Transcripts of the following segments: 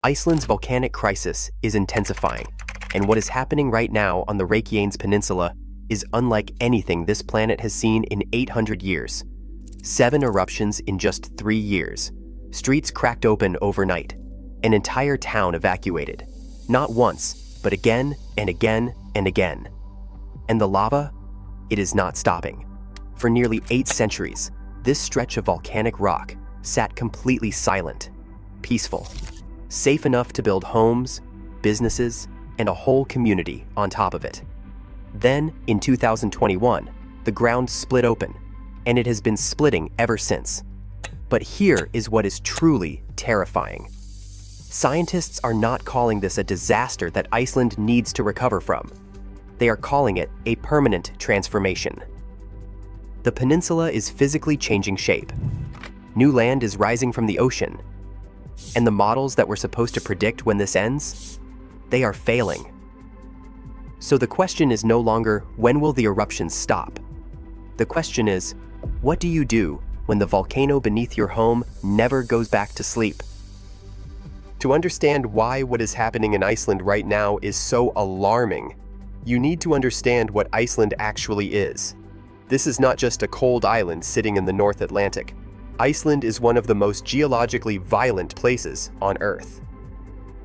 Iceland's volcanic crisis is intensifying, and what is happening right now on the Reykjanes Peninsula is unlike anything this planet has seen in 800 years. 7 eruptions in just 3 years. Streets cracked open overnight. An entire town evacuated. Not once, but again and again and again. And the lava? It is not stopping. For nearly 8 centuries, this stretch of volcanic rock sat completely silent, peaceful, safe enough to build homes, businesses, and a whole community on top of it. Then, in 2021, the ground split open, and it has been splitting ever since. But here is what is truly terrifying. Scientists are not calling this a disaster that Iceland needs to recover from. They are calling it a permanent transformation. The peninsula is physically changing shape. New land is rising from the ocean. And the models that were supposed to predict when this ends, they are failing. So the question is no longer, when will the eruptions stop? The question is, what do you do when the volcano beneath your home never goes back to sleep? To understand why what is happening in Iceland right now is so alarming, you need to understand what Iceland actually is. This is not just a cold island sitting in the North Atlantic. Iceland is one of the most geologically violent places on Earth.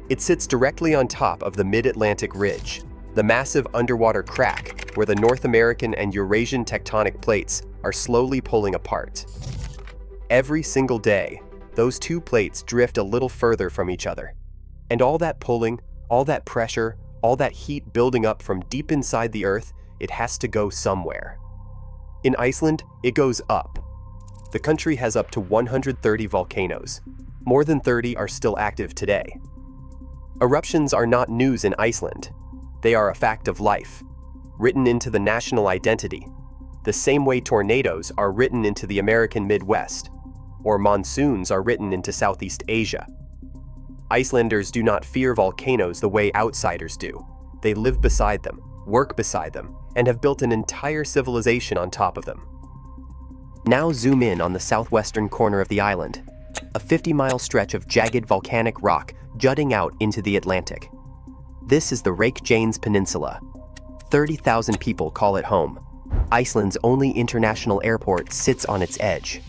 It sits directly on top of the Mid-Atlantic Ridge, the massive underwater crack where the North American and Eurasian tectonic plates are slowly pulling apart. Every single day, those two plates drift a little further from each other. And all that pulling, all that pressure, all that heat building up from deep inside the Earth, it has to go somewhere. In Iceland, it goes up. The country has up to 130 volcanoes. More than 30 are still active today. Eruptions are not news in Iceland. They are a fact of life, written into the national identity, the same way tornadoes are written into the American Midwest, or monsoons are written into Southeast Asia. Icelanders do not fear volcanoes the way outsiders do. They live beside them, work beside them, and have built an entire civilization on top of them. Now zoom in on the southwestern corner of the island, a 50-mile stretch of jagged volcanic rock jutting out into the Atlantic. This is the Reykjanes Peninsula. 30,000 people call it home. Iceland's only international airport sits on its edge.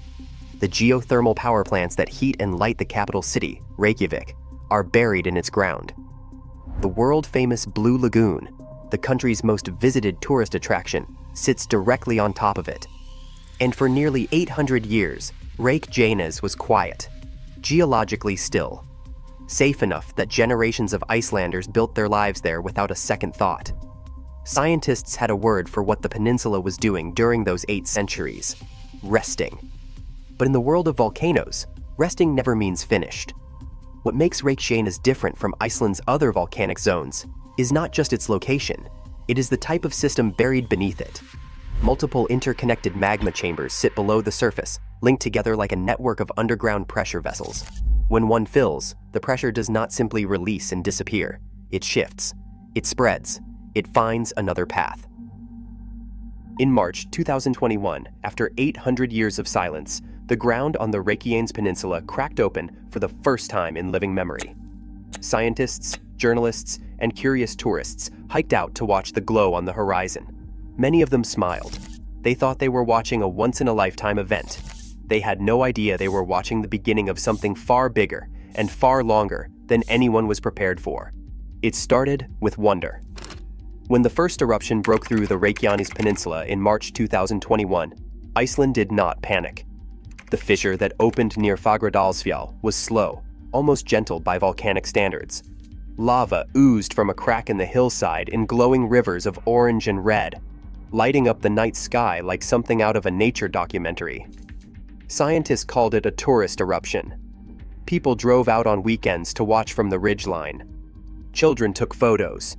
The geothermal power plants that heat and light the capital city, Reykjavik, are buried in its ground. The world-famous Blue Lagoon, the country's most visited tourist attraction, sits directly on top of it. And for nearly 800 years, Reykjanes was quiet, geologically still, safe enough that generations of Icelanders built their lives there without a second thought. Scientists had a word for what the peninsula was doing during those 8 centuries: resting. But in the world of volcanoes, resting never means finished. What makes Reykjanes different from Iceland's other volcanic zones is not just its location, it is the type of system buried beneath it. Multiple interconnected magma chambers sit below the surface, linked together like a network of underground pressure vessels. When one fills, the pressure does not simply release and disappear. It shifts, it spreads, it finds another path. In March 2021, after 800 years of silence, the ground on the Reykjanes Peninsula cracked open for the first time in living memory. Scientists, journalists, and curious tourists hiked out to watch the glow on the horizon. Many of them smiled. They thought they were watching a once-in-a-lifetime event. They had no idea they were watching the beginning of something far bigger and far longer than anyone was prepared for. It started with wonder. When the first eruption broke through the Reykjanes Peninsula in March 2021, Iceland did not panic. The fissure that opened near Fagradalsfjall was slow, almost gentle by volcanic standards. Lava oozed from a crack in the hillside in glowing rivers of orange and red, lighting up the night sky like something out of a nature documentary. Scientists called it a tourist eruption. People drove out on weekends to watch from the ridgeline. Children took photos.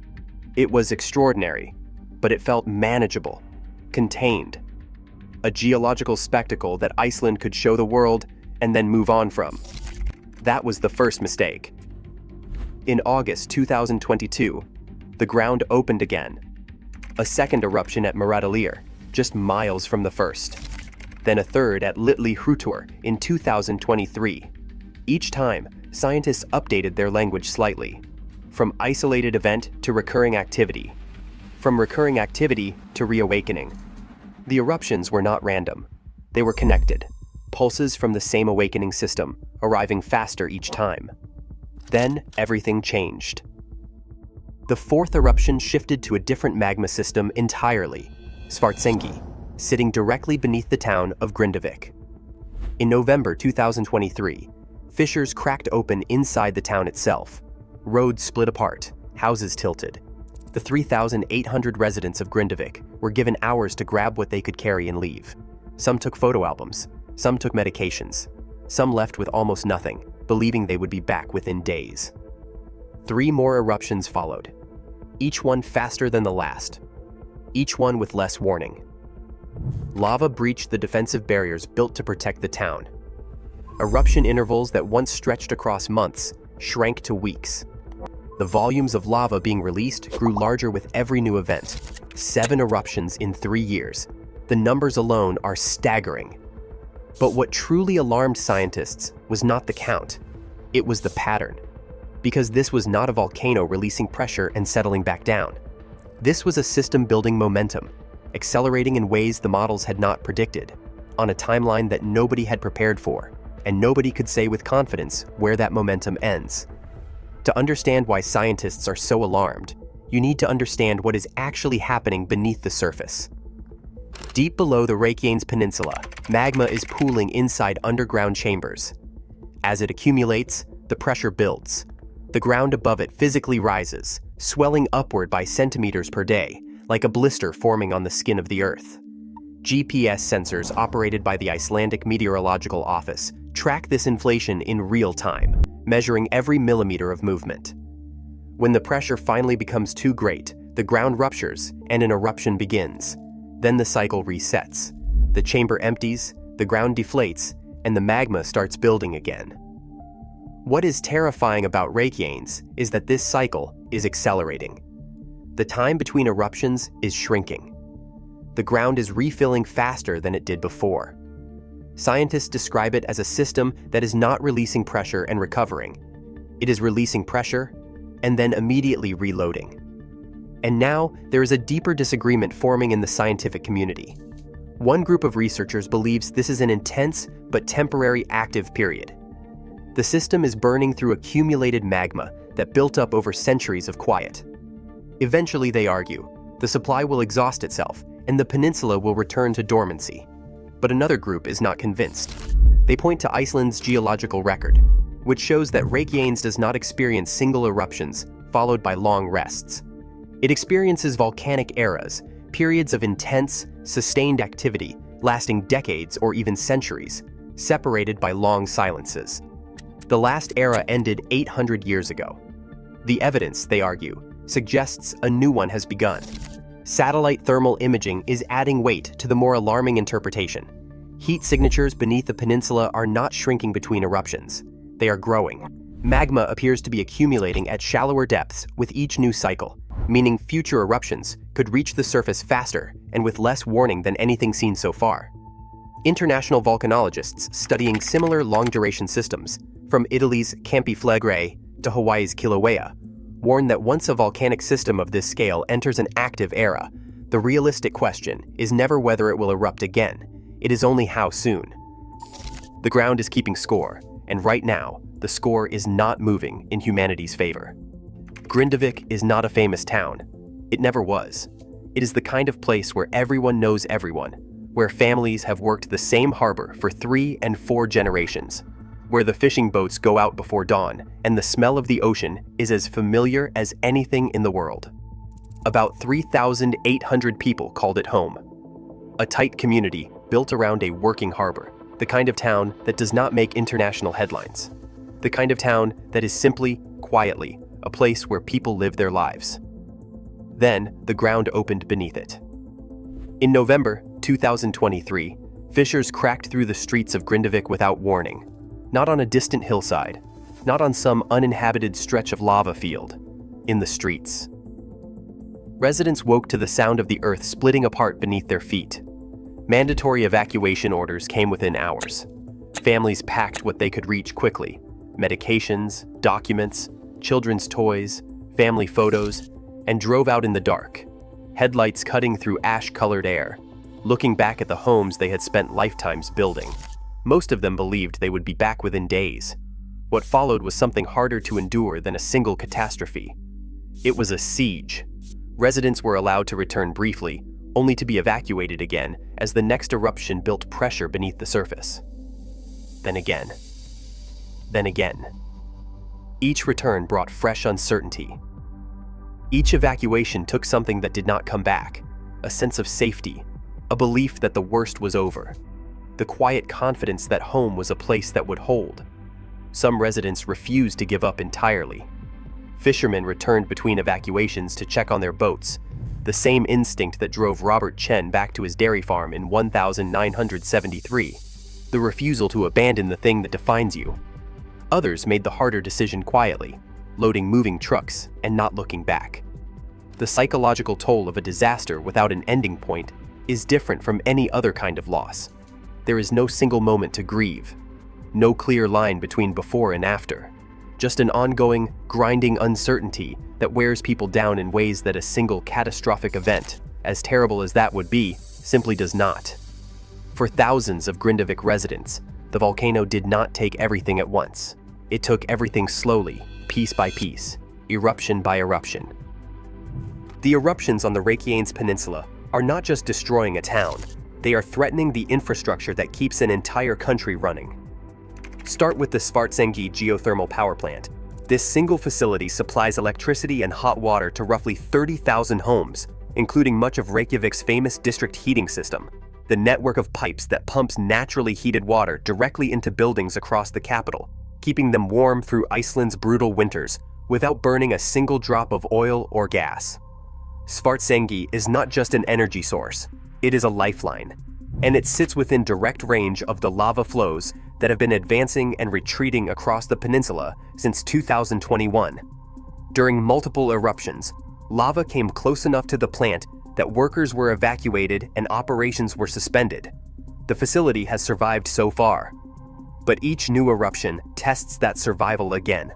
It was extraordinary, but it felt manageable, contained. A geological spectacle that Iceland could show the world and then move on from. That was the first mistake. In August 2022, the ground opened again. A second eruption at Mýrdalír, just miles from the first. Then a third at Litli Hrútur in 2023. Each time, scientists updated their language slightly. From isolated event to recurring activity. From recurring activity to reawakening. The eruptions were not random. They were connected. Pulses from the same awakening system, arriving faster each time. Then, everything changed. The fourth eruption shifted to a different magma system entirely, Svartsengi, sitting directly beneath the town of Grindavik. In November 2023, fissures cracked open inside the town itself. Roads split apart, houses tilted. The 3,800 residents of Grindavik were given hours to grab what they could carry and leave. Some took photo albums, some took medications, some left with almost nothing, believing they would be back within days. 3 more eruptions followed, each one faster than the last, each one with less warning. Lava breached the defensive barriers built to protect the town. Eruption intervals that once stretched across months shrank to weeks. The volumes of lava being released grew larger with every new event. 7 eruptions in 3 years. The numbers alone are staggering. But what truly alarmed scientists was not the count. It was the pattern. Because this was not a volcano releasing pressure and settling back down. This was a system building momentum, accelerating in ways the models had not predicted, on a timeline that nobody had prepared for, and nobody could say with confidence where that momentum ends. To understand why scientists are so alarmed, you need to understand what is actually happening beneath the surface. Deep below the Reykjanes Peninsula, magma is pooling inside underground chambers. As it accumulates, the pressure builds. The ground above it physically rises, swelling upward by centimeters per day, like a blister forming on the skin of the Earth. GPS sensors operated by the Icelandic Meteorological Office track this inflation in real time, measuring every millimeter of movement. When the pressure finally becomes too great, the ground ruptures and an eruption begins. Then the cycle resets. The chamber empties, the ground deflates, and the magma starts building again. What is terrifying about Reykjanes is that this cycle is accelerating. The time between eruptions is shrinking. The ground is refilling faster than it did before. Scientists describe it as a system that is not releasing pressure and recovering. It is releasing pressure and then immediately reloading. And now, there is a deeper disagreement forming in the scientific community. One group of researchers believes this is an intense but temporary active period. The system is burning through accumulated magma that built up over centuries of quiet. Eventually, they argue, the supply will exhaust itself and the peninsula will return to dormancy. But another group is not convinced. They point to Iceland's geological record, which shows that Reykjanes does not experience single eruptions followed by long rests. It experiences volcanic eras, periods of intense, sustained activity lasting decades or even centuries, separated by long silences. The last era ended 800 years ago. The evidence, they argue, suggests a new one has begun. Satellite thermal imaging is adding weight to the more alarming interpretation. Heat signatures beneath the peninsula are not shrinking between eruptions. They are growing. Magma appears to be accumulating at shallower depths with each new cycle, meaning future eruptions could reach the surface faster and with less warning than anything seen so far. International volcanologists studying similar long-duration systems, from Italy's Campi Flegrei to Hawaii's Kilauea, warn that once a volcanic system of this scale enters an active era, the realistic question is never whether it will erupt again, it is only how soon. The ground is keeping score, and right now, the score is not moving in humanity's favor. Grindavik is not a famous town. It never was. It is the kind of place where everyone knows everyone, where families have worked the same harbor for 3 and 4 generations, where the fishing boats go out before dawn and the smell of the ocean is as familiar as anything in the world. About 3,800 people called it home. A tight community built around a working harbor, the kind of town that does not make international headlines. The kind of town that is simply, quietly, a place where people live their lives. Then, the ground opened beneath it. In November 2023, fissures cracked through the streets of Grindavik without warning. Not on a distant hillside, not on some uninhabited stretch of lava field, in the streets. Residents woke to the sound of the earth splitting apart beneath their feet. Mandatory evacuation orders came within hours. Families packed what they could reach quickly, medications, documents, children's toys, family photos, and drove out in the dark, headlights cutting through ash-colored air, looking back at the homes they had spent lifetimes building. Most of them believed they would be back within days. What followed was something harder to endure than a single catastrophe. It was a siege. Residents were allowed to return briefly, only to be evacuated again as the next eruption built pressure beneath the surface. Then again. Then again. Each return brought fresh uncertainty. Each evacuation took something that did not come back, a sense of safety, a belief that the worst was over, the quiet confidence that home was a place that would hold. Some residents refused to give up entirely. Fishermen returned between evacuations to check on their boats, the same instinct that drove Robert Chen back to his dairy farm in 1973, the refusal to abandon the thing that defines you. Others made the harder decision quietly, loading moving trucks and not looking back. The psychological toll of a disaster without an ending point is different from any other kind of loss. There is no single moment to grieve, no clear line between before and after, just an ongoing, grinding uncertainty that wears people down in ways that a single catastrophic event, as terrible as that would be, simply does not. For thousands of Grindavik residents, the volcano did not take everything at once. It took everything slowly, piece by piece, eruption by eruption. The eruptions on the Reykjanes Peninsula are not just destroying a town, they are threatening the infrastructure that keeps an entire country running. Start with the Svartsengi geothermal power plant. This single facility supplies electricity and hot water to roughly 30,000 homes, including much of Reykjavik's famous district heating system, the network of pipes that pumps naturally heated water directly into buildings across the capital, keeping them warm through Iceland's brutal winters without burning a single drop of oil or gas. Svartsengi is not just an energy source, it is a lifeline, and it sits within direct range of the lava flows that have been advancing and retreating across the peninsula since 2021. During multiple eruptions, lava came close enough to the plant that workers were evacuated and operations were suspended. The facility has survived so far, but each new eruption tests that survival again.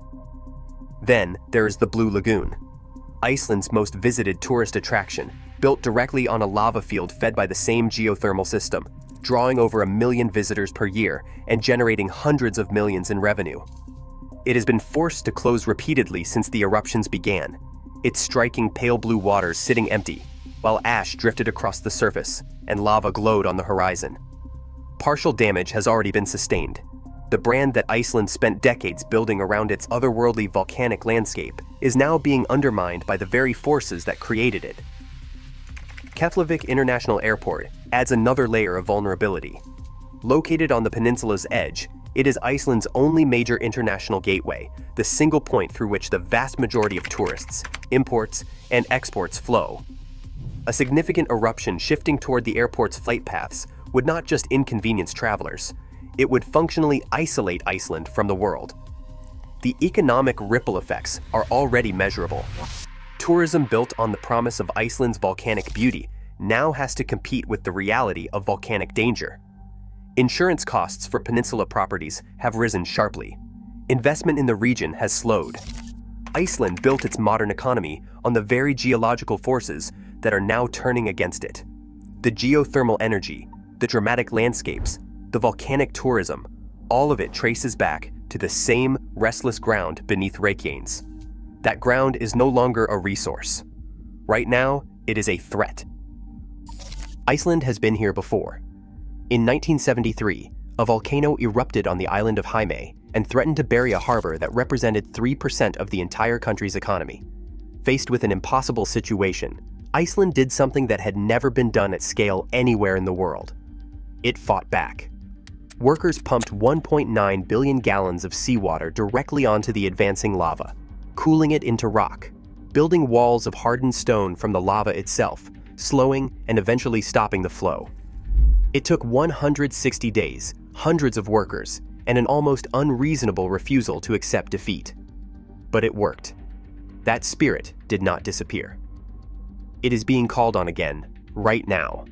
Then there is the Blue Lagoon, Iceland's most visited tourist attraction, built directly on a lava field fed by the same geothermal system, drawing over 1 million visitors per year and generating hundreds of millions in revenue. It has been forced to close repeatedly since the eruptions began, its striking pale blue waters sitting empty, while ash drifted across the surface and lava glowed on the horizon. Partial damage has already been sustained. The brand that Iceland spent decades building around its otherworldly volcanic landscape is now being undermined by the very forces that created it. Keflavik International Airport adds another layer of vulnerability. Located on the peninsula's edge, it is Iceland's only major international gateway, the single point through which the vast majority of tourists, imports, and exports flow. A significant eruption shifting toward the airport's flight paths would not just inconvenience travelers, it would functionally isolate Iceland from the world. The economic ripple effects are already measurable. Tourism built on the promise of Iceland's volcanic beauty now has to compete with the reality of volcanic danger. Insurance costs for peninsula properties have risen sharply. Investment in the region has slowed. Iceland built its modern economy on the very geological forces that are now turning against it. The geothermal energy, the dramatic landscapes, the volcanic tourism, all of it traces back to the same restless ground beneath Reykjanes. That ground is no longer a resource. Right now, it is a threat. Iceland has been here before. In 1973, a volcano erupted on the island of Heimaey and threatened to bury a harbor that represented 3% of the entire country's economy. Faced with an impossible situation, Iceland did something that had never been done at scale anywhere in the world. It fought back. Workers pumped 1.9 billion gallons of seawater directly onto the advancing lava, cooling it into rock, building walls of hardened stone from the lava itself, slowing and eventually stopping the flow. It took 160 days, hundreds of workers, and an almost unreasonable refusal to accept defeat. But it worked. That spirit did not disappear. It is being called on again, right now.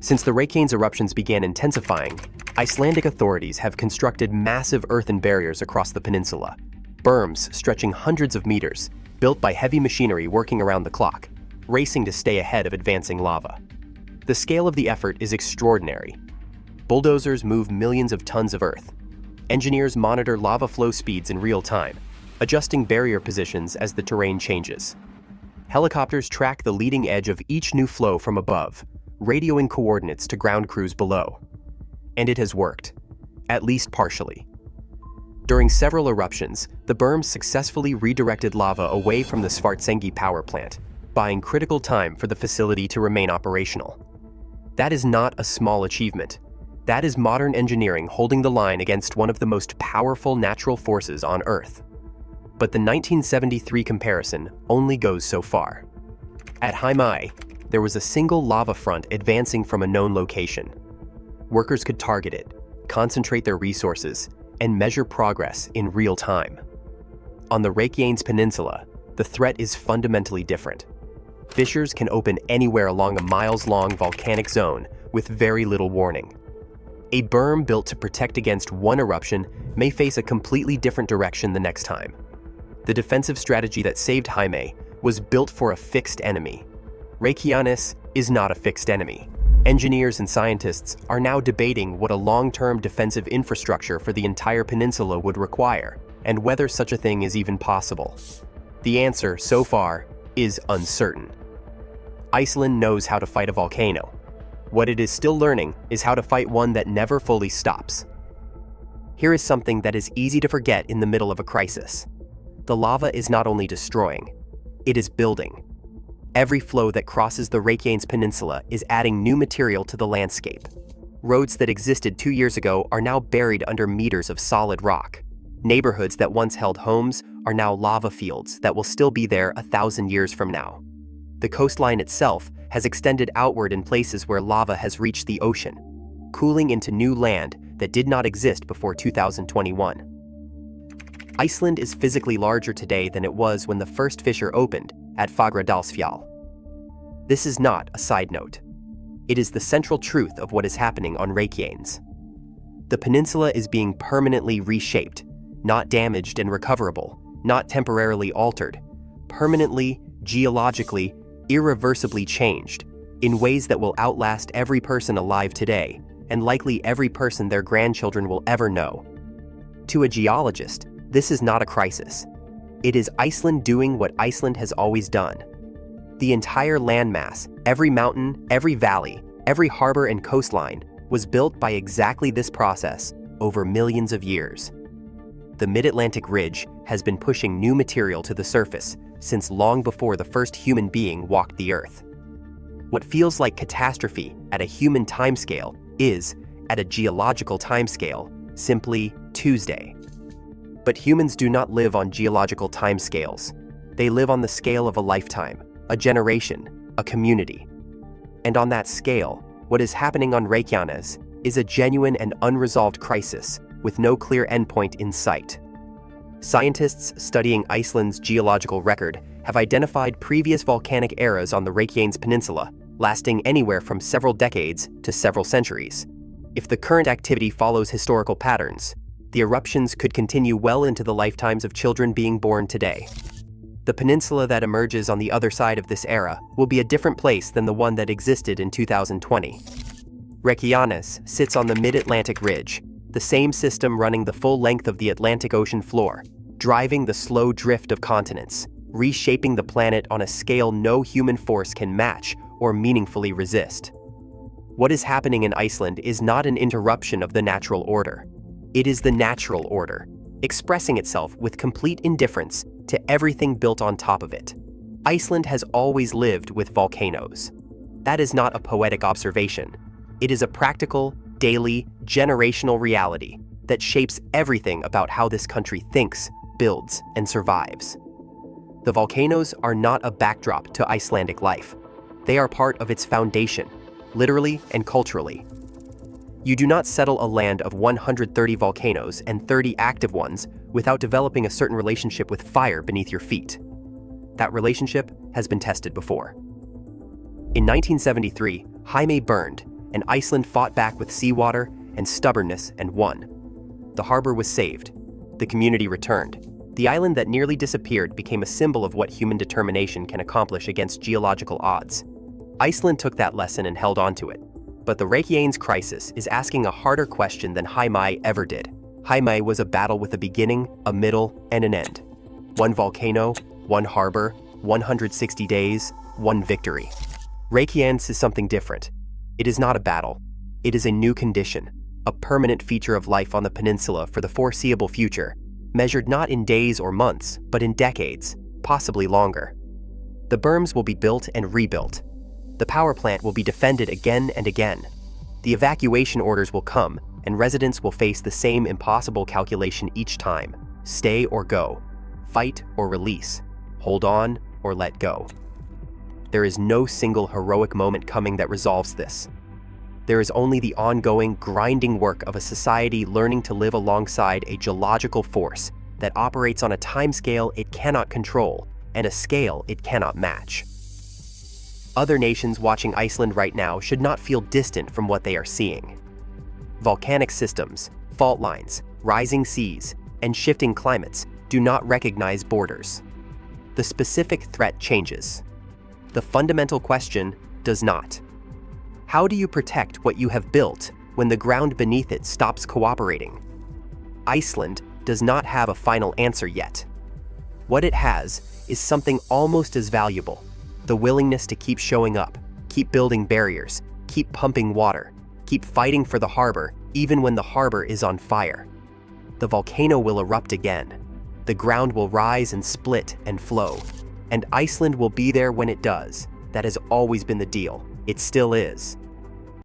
Since the Reykjanes eruptions began intensifying, Icelandic authorities have constructed massive earthen barriers across the peninsula, berms stretching hundreds of meters, built by heavy machinery working around the clock, racing to stay ahead of advancing lava. The scale of the effort is extraordinary. Bulldozers move millions of tons of earth. Engineers monitor lava flow speeds in real time, adjusting barrier positions as the terrain changes. Helicopters track the leading edge of each new flow from above, radioing coordinates to ground crews below. And it has worked, at least partially. During several eruptions, the berms successfully redirected lava away from the Svartsengi power plant, buying critical time for the facility to remain operational. That is not a small achievement. That is modern engineering holding the line against one of the most powerful natural forces on Earth. But the 1973 comparison only goes so far. At Heimaey, there was a single lava front advancing from a known location. Workers could target it, concentrate their resources, and measure progress in real time. On the Reykjanes Peninsula, the threat is fundamentally different. Fissures can open anywhere along a miles-long volcanic zone with very little warning. A berm built to protect against one eruption may face a completely different direction the next time. The defensive strategy that saved Heimaey was built for a fixed enemy. Reykjanes is not a fixed enemy. Engineers and scientists are now debating what a long-term defensive infrastructure for the entire peninsula would require, and whether such a thing is even possible. The answer, so far, is uncertain. Iceland knows how to fight a volcano. What it is still learning is how to fight one that never fully stops. Here is something that is easy to forget in the middle of a crisis. The lava is not only destroying, it is building. Every flow that crosses the Reykjanes Peninsula is adding new material to the landscape. Roads that existed 2 years ago are now buried under meters of solid rock. Neighborhoods that once held homes are now lava fields that will still be there 1,000 years from now. The coastline itself has extended outward in places where lava has reached the ocean, cooling into new land that did not exist before 2021. Iceland is physically larger today than it was when the first fissure opened at Fagradalsfjall. This is not a side note. It is the central truth of what is happening on Reykjanes. The peninsula is being permanently reshaped, not damaged and recoverable, not temporarily altered, permanently, geologically, irreversibly changed, in ways that will outlast every person alive today, and likely every person their grandchildren will ever know. To a geologist, this is not a crisis. It is Iceland doing what Iceland has always done. The entire landmass, every mountain, every valley, every harbor and coastline was built by exactly this process over millions of years. The Mid-Atlantic Ridge has been pushing new material to the surface since long before the first human being walked the Earth. What feels like catastrophe at a human timescale is, at a geological timescale, simply Tuesday. But humans do not live on geological timescales. They live on the scale of a lifetime, a generation, a community. And on that scale, what is happening on Reykjanes is a genuine and unresolved crisis with no clear endpoint in sight. Scientists studying Iceland's geological record have identified previous volcanic eras on the Reykjanes Peninsula, lasting anywhere from several decades to several centuries. If the current activity follows historical patterns, the eruptions could continue well into the lifetimes of children being born today. The peninsula that emerges on the other side of this era will be a different place than the one that existed in 2020. Reykjanes sits on the Mid-Atlantic Ridge, the same system running the full length of the Atlantic Ocean floor, driving the slow drift of continents, reshaping the planet on a scale no human force can match or meaningfully resist. What is happening in Iceland is not an interruption of the natural order. It is the natural order, expressing itself with complete indifference to everything built on top of it. Iceland has always lived with volcanoes. That is not a poetic observation. It is a practical, daily, generational reality that shapes everything about how this country thinks, builds, and survives. The volcanoes are not a backdrop to Icelandic life. They are part of its foundation, literally and culturally. You do not settle a land of 130 volcanoes and 30 active ones without developing a certain relationship with fire beneath your feet. That relationship has been tested before. In 1973, Heimaey burned, and Iceland fought back with seawater and stubbornness and won. The harbor was saved. The community returned. The island that nearly disappeared became a symbol of what human determination can accomplish against geological odds. Iceland took that lesson and held on to it. But the Reykjanes crisis is asking a harder question than Heimaey ever did. Heimaey was a battle with a beginning, a middle, and an end. One volcano, one harbor, 160 days, one victory. Reykjanes is something different. It is not a battle. It is a new condition, a permanent feature of life on the peninsula for the foreseeable future, measured not in days or months, but in decades, possibly longer. The berms will be built and rebuilt. The power plant will be defended again and again. The evacuation orders will come, and residents will face the same impossible calculation each time: stay or go, fight or release, hold on or let go. There is no single heroic moment coming that resolves this. There is only the ongoing, grinding work of a society learning to live alongside a geological force that operates on a timescale it cannot control and a scale it cannot match. Other nations watching Iceland right now should not feel distant from what they are seeing. Volcanic systems, fault lines, rising seas, and shifting climates do not recognize borders. The specific threat changes. The fundamental question does not. How do you protect what you have built when the ground beneath it stops cooperating? Iceland does not have a final answer yet. What it has is something almost as valuable: the willingness to keep showing up, keep building barriers, keep pumping water, keep fighting for the harbor even when the harbor is on fire. The volcano will erupt again. The ground will rise and split and flow. And Iceland will be there when it does. That has always been the deal. It still is.